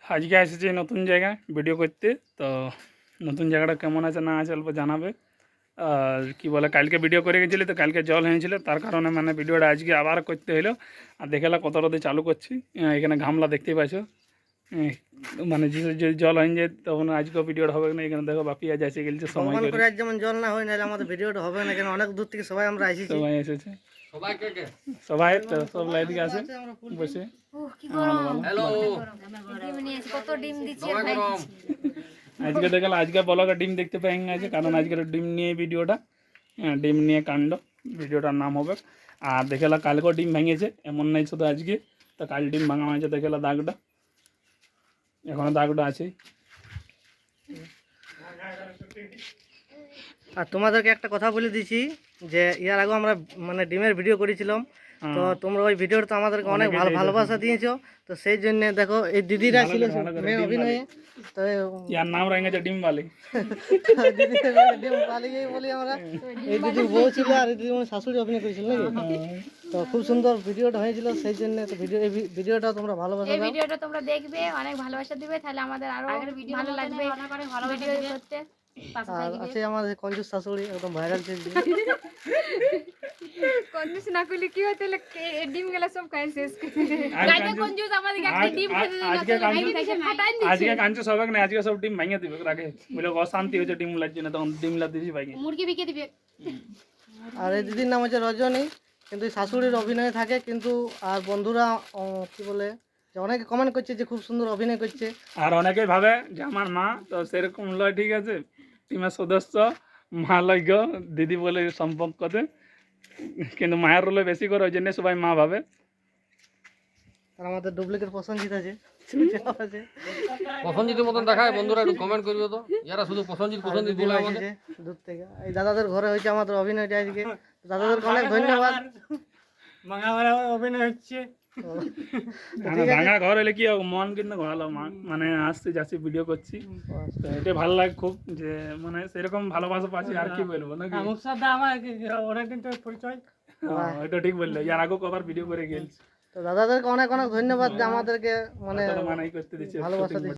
আজকে এসেছি নতুন জায়গায় ভিডিও করতে। তো নতুন জায়গাটা কেমন আছে না আছে অল্প জানাবে। আর কি বলে, কালকে ভিডিও করে গেছিলি তো কালকে জল হয়েছিল, তার কারণে মানে ভিডিওটা আজকে আবার করতে হলো। আর দেখালা কত রোদে চালু করছি, এখানে ঘামলা দেখতেই পাচ্ছ। মানে যদি জল হয়ে যায় তখন আজকেও ভিডিওটা হবে না। এখানে দেখো বাপি আজ এসে গেছে সময় করে, আজ যেমন জল না হয় নাহলে আমাদের ভিডিওটা হবে না, কেন অনেক দূর থেকে সবাই আমরা এসেছি। সবাই এসেছে, সবাই তো সব লাইট আছে বসে। আজকে দেখালে আজকে ব্লগে ডিম দেখতে পাই গেছে, কারণ আজকের ডিম নিয়ে ভিডিওটা, ডিম নিয়ে কাণ্ড ভিডিওটার নাম হবে। আর দেখালা কালকেও ডিম ভেঙেছে, এমন নাই শুধু আজকে। তো কাল ডিম ভাঙা হয়েছে, দেখালা দাগটা এখনো দাগটা আছেই। আর তোমাদেরকে একটা কথা বলে দিছি যে ইয়ার আগে আমরা মানে ডিমের ভিডিও করেছিলাম, তো তোমরা ওই ভিডিওটা তো আমাদেরকে অনেক ভালোবাসা দিয়েছো। তো সেই জন্য দেখো এই দিদিরা ছিল মেন অভিনয়ে, তো ইয়ার নাম রেখেছে ডিম বালি। ডিম বালিকেই বলি আমরা। এই দিদির বউ ছিল আর এই দিদি মানে শাশুড়ি অভিনয় করেছিল নাকি। তো খুব সুন্দর ভিডিওটা হয়েছিল, সেই জন্য তো ভিডিওটা তোমরা ভালোবাসা দাও। এই ভিডিওটা তোমরা দেখবে, অনেক ভালোবাসা দিবে, তাহলে আমাদের আরো ভালো লাগবে ভিডিও করতে। আর আছে আমাদের কঞ্জুস শাশুড়ি, একদম ভাইরাল চলছে। কঞ্জুস না করলে কি হয়, তাহলে ডিম গেলা সব খাই শেষ করে গাইতে কঞ্জুস আমাদেরকে একটা ডিম খেতে দেয় না। আজকে কঞ্জুস হবে না, আজকে সব ডিম ভাঙিয়ে দিবে রাখে, বলে অশান্তি হচ্ছে ডিম লাগছে না, তখন ডিম লা দিছি ভাঙিয়ে মুরগি বিকে দিবে। আর এই দিদির নাম হচ্ছে রজনী, কিন্তু শাশুড়ির অভিনয় থাকে কিন্তু। আর বন্ধুরা কি বলে যে অনেকে কমেন্ট করছে যে খুব সুন্দর অভিনয় করছে, আর অনেকেই ভাবে যে আমার মা, তো সেরকম লয়, ঠিক আছে। টিমের সদস্য মা লজ্ঞ দিদি বলে সম্পর্কতে, কিন্তু মায়ের রোলে বেশি করে, ওই জন্য সবাই মা ভাবে। আর আমাদের ডুপ্লিকেট প্রসেনজিৎ আছে, প্রসেনজিতের মতন দেখায়। বন্ধুরা একটু কমেন্ট করবে তো, যারা শুধু প্রসেনজিৎ বলে আমাকে। দূর থেকে এই দাদাদের ঘরে হয়েছে আমাদের অভিনয়টা আজকে। দাদাদেরকে অনেক ধন্যবাদ। অভিনয় হচ্ছে ভাঙা ঘর হলে কি হবে, মন কিন্তু ভালো, মানে আসতে যাচ্ছি ভিডিও করছি, তো এটা ভালো লাগে খুব, যে মানে সেরকম ভালোবাসা পাচ্ছি। আর কি বলবো নাকি, অনেকদিন তো পরিচয়। এটা ঠিক বললে, ইয়ার আগে কবার ভিডিও করে গেছি। তো দাদাদেরকে অনেক অনেক ধন্যবাদ যে আমাদেরকে মানে মানাই করতে দিচ্ছে, ভালোবাসা দিচ্ছে।